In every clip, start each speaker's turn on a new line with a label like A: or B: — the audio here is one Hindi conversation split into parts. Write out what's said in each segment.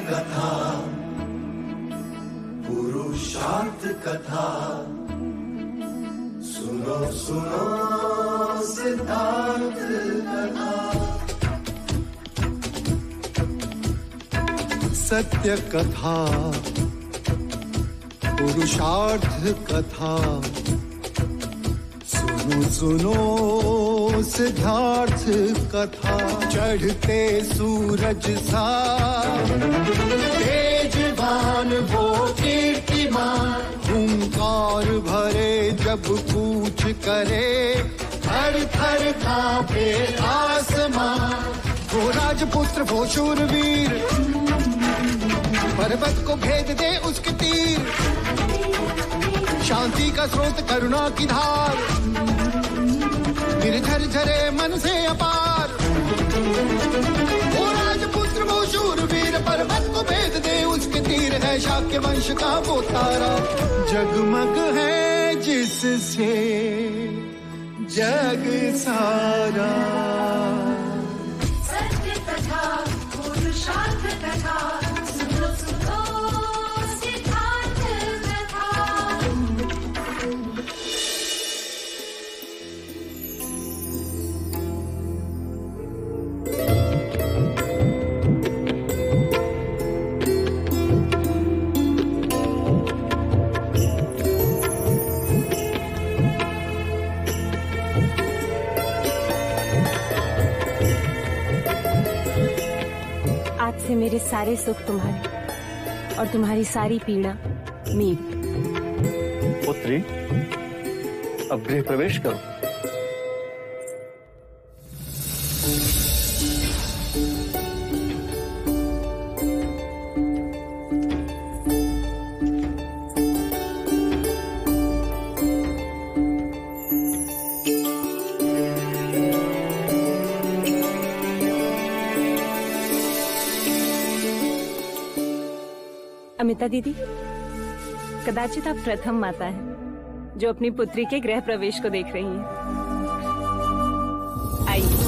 A: कथा, पुरुषार्थ कथा, सुनो सुनो सिद्धार्थ कथा। सत्य कथा, पुरुषार्थ कथा, सुनो सुनो सिद्धार्थ कथा। चढ़ते सूरज सा तेजवान वो कीर्तिमान, हुंकार भरे जब कूच करे, थर थर कांपे आसमान। वो राजपुत्र वो शूरवीर, पर्वत को भेद दे उसके तीर, शांति का स्रोत करुणा की धार, निर्झर झरे मन से अपार। वो राजपुत्र वो शूरवीर, पर्वत को भेद दे उसके तीर, है शाक्य वंश का वो तारा, जगमग है जिससे जग सारा।
B: सत्य कथा, पुरुषार्थ कथा, सुनो सुनो सिद्धार्थ कथा।
C: आज से मेरे सारे सुख तुम्हारे और तुम्हारी सारी पीड़ा मेरी।
D: पुत्री, अब गृह प्रवेश करो।
C: अमिता दीदी, कदाचित आप प्रथम माता हैं जो अपनी पुत्री के गृह प्रवेश को देख रही हैं। आइए।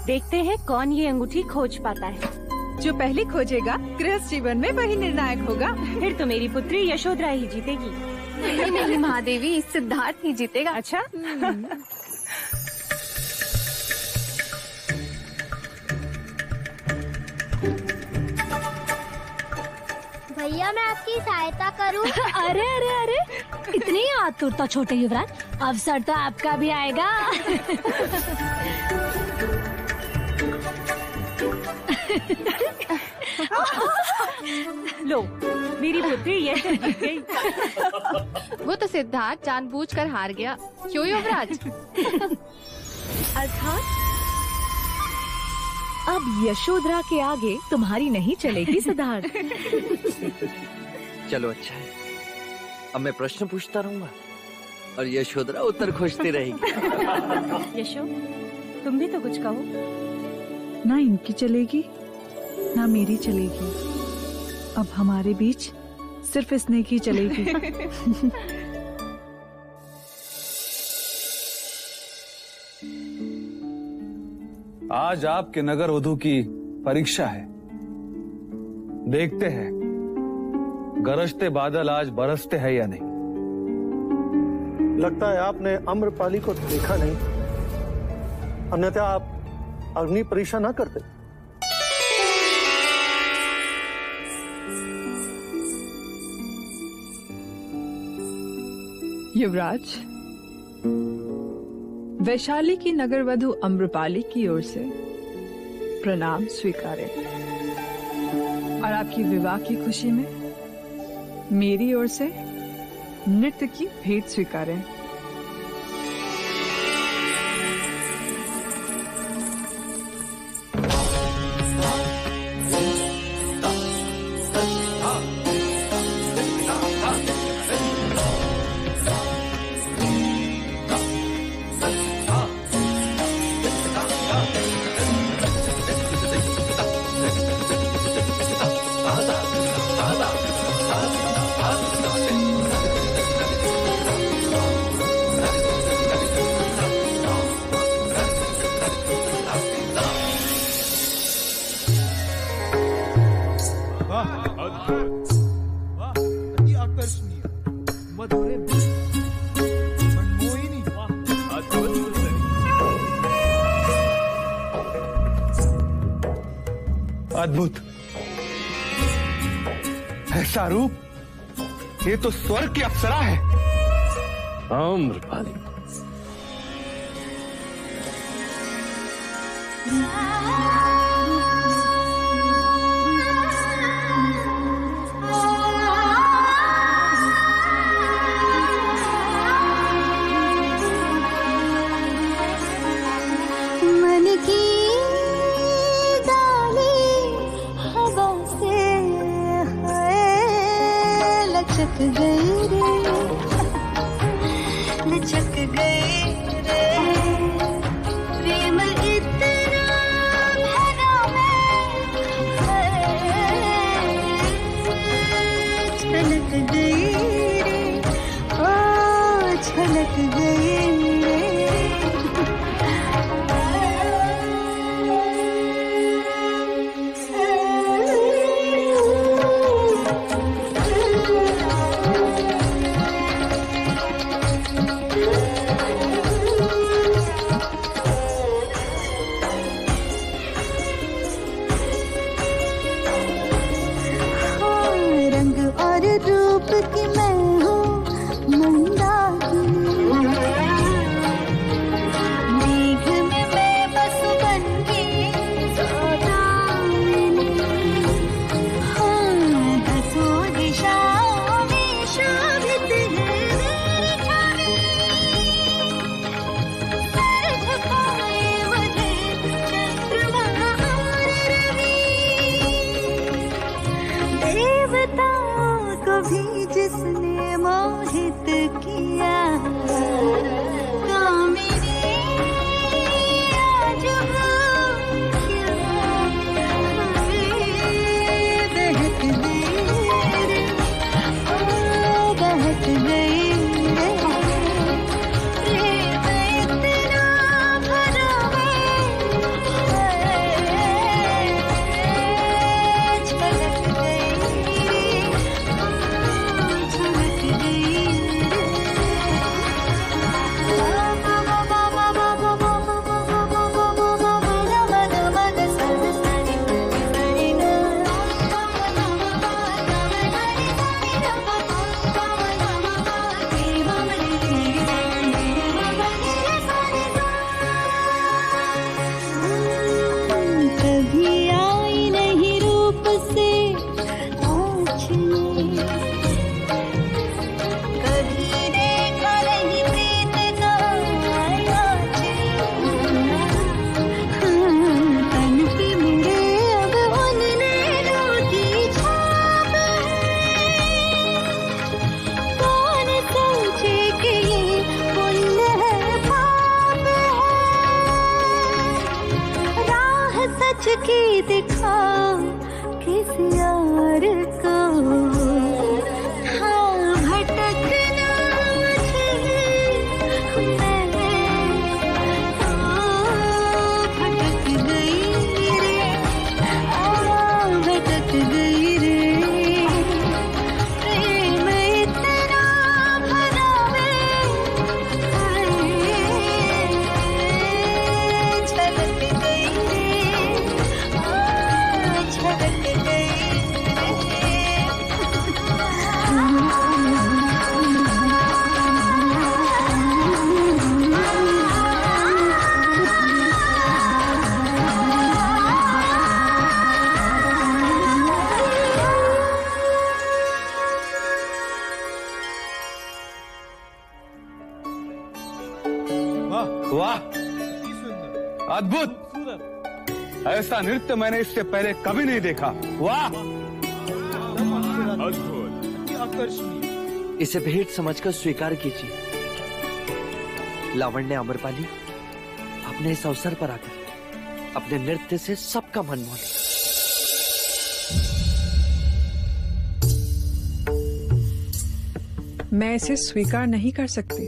C: देखते हैं कौन ये अंगूठी खोज पाता है।
E: जो पहले खोजेगा गृहस्थ जीवन में वही निर्णायक होगा।
C: फिर तो मेरी पुत्री यशोधरा ही जीतेगी।
F: नहीं नहीं महादेवी, सिद्धार्थ ही जीतेगा।
C: अच्छा।
G: भैया मैं आपकी सहायता करूं?
H: अरे अरे अरे, इतनी आतुरता छोटे युवराज, अवसर तो आपका भी आएगा।
C: लो, मेरी पुत्री ये जीत गई।
F: वो तो सिद्धार्थ जानबूझकर हार गया, क्यों युवराज?
E: अर्थात अब यशोधरा के आगे तुम्हारी नहीं चलेगी सिद्धार्थ।
D: चलो अच्छा है, अब मैं प्रश्न पूछता रहूंगा और यशोधरा उत्तर खोजती रहेगी।
C: यशो, तुम भी तो कुछ कहो।
E: ना इनकी चलेगी ना मेरी चलेगी, अब हमारे बीच सिर्फ स्नेह की चलेगी।
I: आज आपके नगर वधू की परीक्षा है, देखते हैं गरजते बादल आज बरसते हैं या नहीं।
J: लगता है आपने अम्रपाली को देखा नहीं, अन्यथा आप अग्नि परीक्षा ना करते।
E: युवराज, वैशाली की नगरवधु अम्रपाली की ओर से प्रणाम स्वीकारें और आपकी विवाह की खुशी में मेरी ओर से नृत्य की भेंट स्वीकारें।
I: अद्भुत, ऐसा रूप, ये तो स्वर्ग की अप्सरा है।
K: आम्रपाली,
B: मन की डाली हवा से लचक गई रे, लचक गई रे, प्रेम इतना भरा मैं, छलक गई रे, ओ छलक गई रे। रंग और रूप की मैं हूँ मंदाकिनी, मेघ में मैं बस बन के सौदामिनी। हाँ, दसों दिशाओं में शोभित है मेरी छवि, सर झुकाए मुझे चंद्रमा और रवि, देवताओं को भी जिसने मोहित किया, कामिनी आज हो क्या, बहक गई रे, ओ बहक गई रे, प्रेम इतना भरा मैं, छलक गई, छलक गई रे। कभी आई नहीं रूप से आँचें, कभी देखा नहीं प्रीत का आयाचे, तन पे मेरे अब उन नैनों की छाप है, कौन सोचे कि ये पुण्य है पाप है, राह सच की दिखाओ किस यार को, हाँ भटकना मुझे मैं, ओ भटक गई रे, आ भटक गई रे, प्रेम इतना भरा मैं, छलक गई रे, आ छलक गई
I: वाह, अद्भुत, ऐसा नृत्य मैंने इससे पहले कभी नहीं देखा। वाह,
D: इसे भेंट समझकर स्वीकार कीजिए। लावण्य आम्रपाली, आपने इस अवसर पर आकर अपने नृत्य से सबका मन मोह लिया।
E: मैं इसे स्वीकार नहीं कर सकती।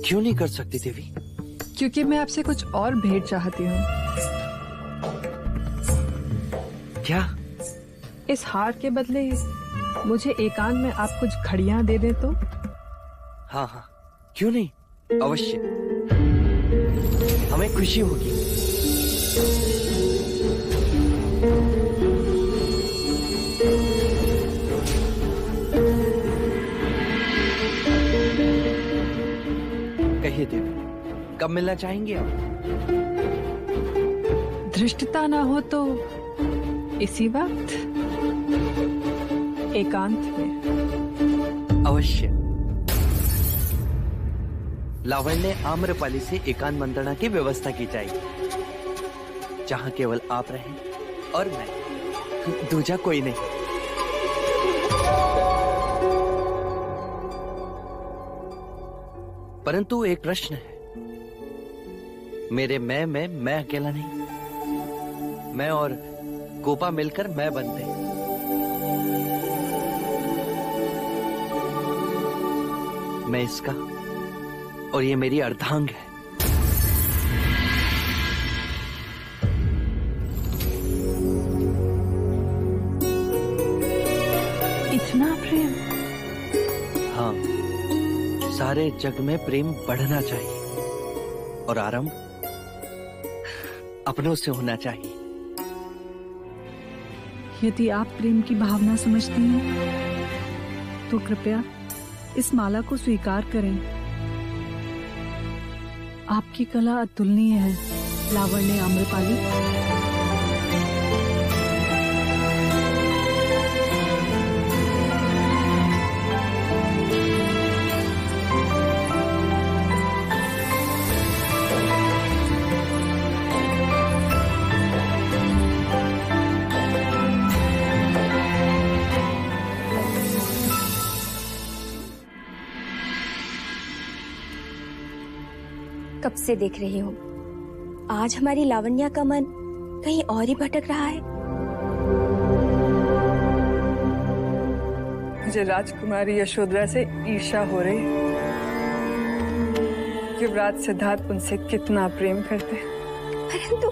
D: क्यों नहीं कर सकती देवी?
E: क्योंकि मैं आपसे कुछ और भेंट चाहती हूँ।
D: क्या?
E: इस हार के बदले मुझे एकांत में आप कुछ घड़ियां दे दे तो?
D: हाँ हाँ, क्यों नहीं, अवश्य, हमें खुशी होगी। कहिए देवी, कब मिलना चाहेंगे आप?
E: धृष्टता ना हो तो इसी वक्त एकांत में।
D: अवश्य। लावण्य आम्रपाली से एकांत मंत्रणा की व्यवस्था की जाएगी, जहां केवल आप रहें और मैं, दूजा कोई नहीं। परंतु एक प्रश्न है, मेरे मैं अकेला नहीं, मैं और गोपा मिलकर मैं बनते हैं। मैं इसका और ये मेरी अर्धांग है।
E: इतना प्रेम?
D: हाँ, सारे जग में प्रेम बढ़ना चाहिए और आरंभ अपनों से होना चाहिए।
E: यदि आप प्रेम की भावना समझती हैं, तो कृपया इस माला को स्वीकार करें। आपकी कला अतुलनीय है, लावण्य आम्रपाली।
K: कब से देख रही हूँ, आज हमारी लावण्या का मन कहीं और ही भटक रहा है।
E: मुझे राजकुमारी यशोधरा से ईर्ष्या हो रही है। युवराज सिद्धार्थ उनसे कितना प्रेम करते हैं।
K: परंतु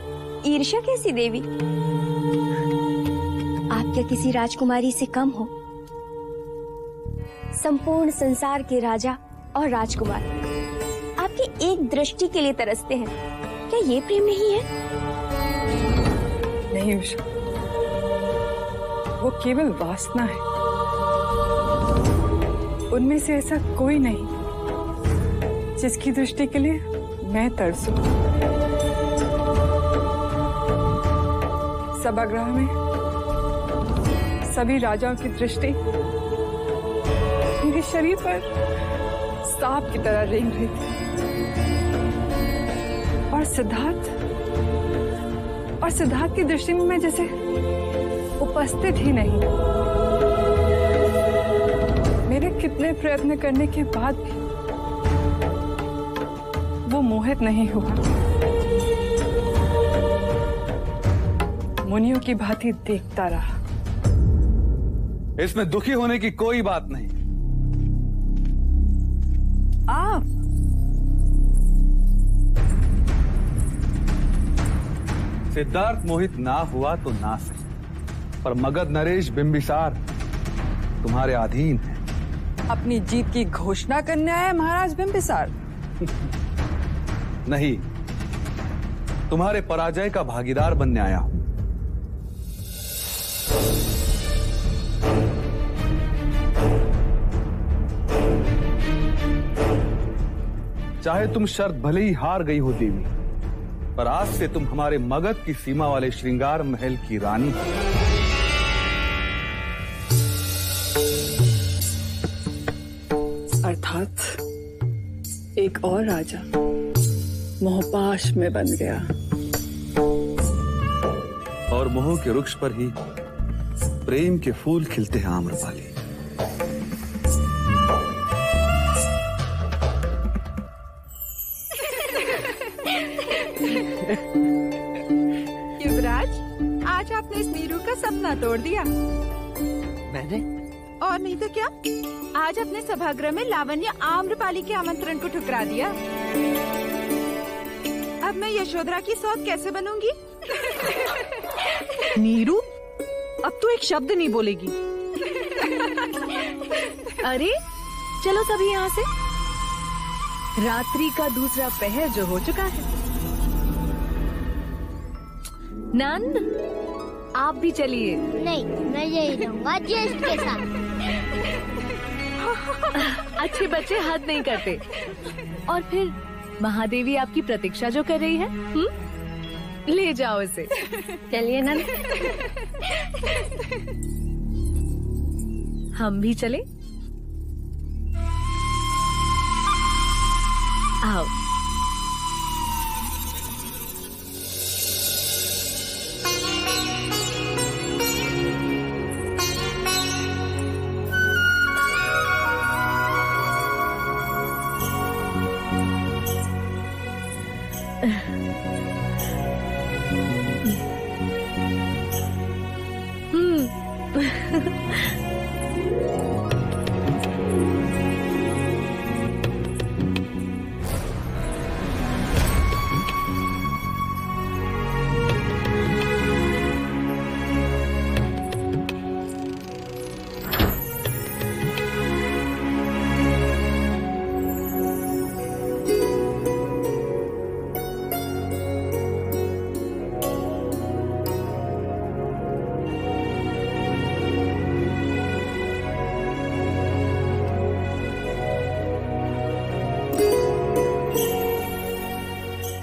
K: ईर्ष्या कैसी देवी? आप क्या किसी राजकुमारी से कम हो? संपूर्ण संसार के राजा और राजकुमार आपकी एक दृष्टि के लिए तरसते हैं। क्या ये प्रेम नहीं है?
E: नहीं उषा, वो केवल वासना है। उनमें से ऐसा कोई नहीं जिसकी दृष्टि के लिए मैं तरसूं। सभागृह में सभी राजाओं की दृष्टि मेरे शरीर पर सांप की तरह रेंग रही थी, और सिद्धार्थ की दृष्टि में मैं जैसे उपस्थित ही नहीं। मेरे कितने प्रयत्न करने के बाद भी वो मोहित नहीं हुआ। मुनियों की भांति देखता रहा।
I: इसमें दुखी होने की कोई बात नहीं।
E: आप
I: सिद्धार्थ मोहित ना हुआ तो ना सही, पर मगध नरेश बिंबिसार तुम्हारे अधीन है।
E: अपनी जीत की घोषणा करने आए महाराज बिंबिसार?
I: नहीं, तुम्हारे पराजय का भागीदार बनने आया हूं। चाहे तुम शर्त भले ही हार गई हो देवी, पर आज से तुम हमारे मगध की सीमा वाले श्रृंगार महल की रानी हो।
E: अर्थात एक और राजा मोहपाश में बन गया,
I: और मोह के वृक्ष पर ही प्रेम के फूल खिलते हैं आम्रपाली।
E: युवराज, आज आपने इस नीरू का सपना तोड़ दिया।
D: मैंने?
F: और नहीं तो क्या, आज अपने सभागृह में लावण्य आम्रपाली के आमंत्रण को ठुकरा दिया। अब मैं यशोधरा की सौत कैसे बनूंगी?
E: नीरू,
F: तू एक शब्द नहीं बोलेगी। अरे चलो सभी यहाँ से, रात्रि का दूसरा पहर जो हो चुका है। नंद, आप भी चलिए।
G: नहीं, मैं यही रहूंगा ज्येष्ठ के साथ।
F: अच्छे बच्चे हद नहीं करते। और फिर महादेवी आपकी प्रतीक्षा जो कर रही है, ले जाओ इसे। चलिए नंद, हम भी चले। आओ।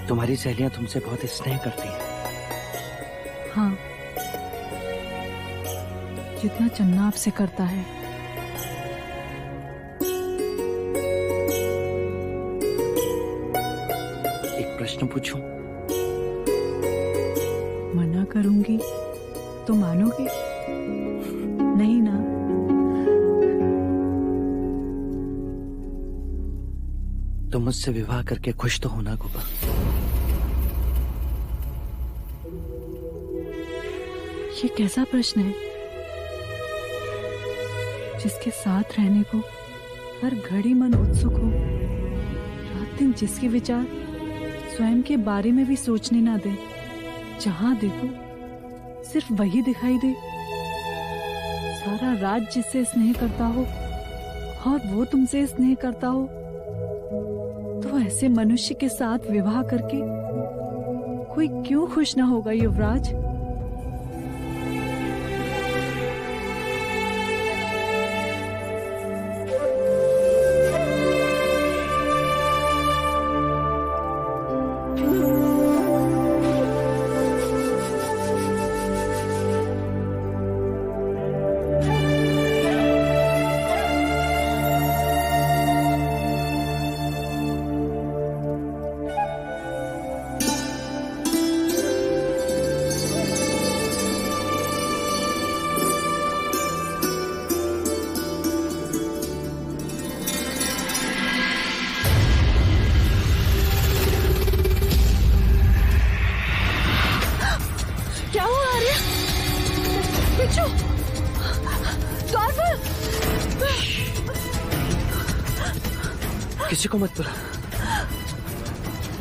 D: तुम्हारी सहेलियां तुमसे बहुत स्नेह करती हैं।
E: हाँ, जितना चन्ना आपसे करता है।
D: एक प्रश्न पूछूं?
E: मना करूंगी तो मानोगे? नहीं ना?
D: तुम मुझसे विवाह करके खुश तो होना गोपा?
E: ये कैसा प्रश्न है? जिसके साथ रहने को हर घड़ी मन उत्सुक हो, रात दिन जिसके विचार स्वयं के बारे में भी सोचने ना दे, जहां देखो सिर्फ वही दिखाई दे, सारा रात जिससे स्नेह करता हो और वो तुमसे स्नेह करता हो, तो ऐसे मनुष्य के साथ विवाह करके कोई क्यों खुश ना होगा युवराज?
D: किसी को मत बुला।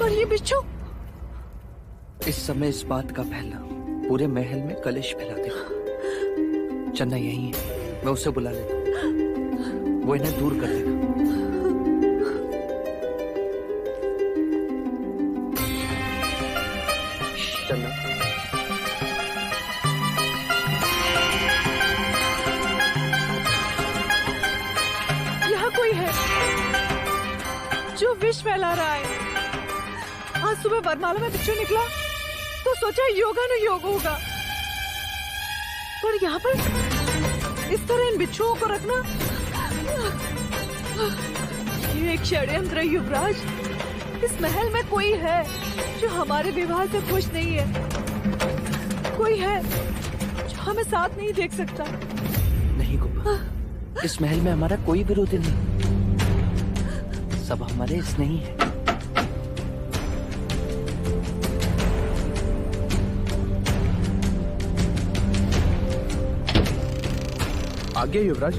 F: और ये बिच्छू?
D: इस समय इस बात का फैलना पूरे महल में कलेश फैला देगा। चन्ना यही है, मैं उसे बुला लेता हूँ, वो इन्हें दूर कर देगा। चन्ना,
F: यहाँ कोई है जो विष फैला रहा है। आज सुबह वरमाला में बिच्छू निकला तो सोचा योगानुयोग होगा, पर यहाँ पर इस तरह इन बिच्छुओं को रखना, ये एक षड्यंत्र है युवराज। इस महल में कोई है जो हमारे विवाह से खुश नहीं है, कोई है जो हमें साथ नहीं देख सकता।
D: नहीं गोपा, इस महल में हमारा कोई विरोधी नहीं, सब हमारे स्नेही हैं।
L: आगे युवराज।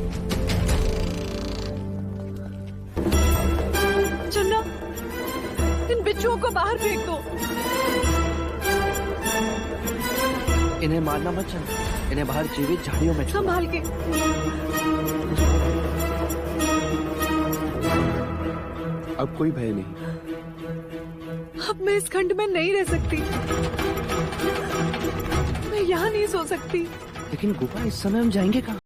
F: चन्ना, इन बिच्छुओं को बाहर फेंक दो।
D: इन्हें मारना मत चन्ना। इन्हें बाहर जीवित झाड़ियों में छोड़ो।
F: संभाल के।
L: अब कोई भय नहीं।
F: अब मैं इस खंड में नहीं रह सकती। मैं यहाँ नहीं सो सकती।
D: लेकिन गुफा इस समय हम जाएंगे कहाँ?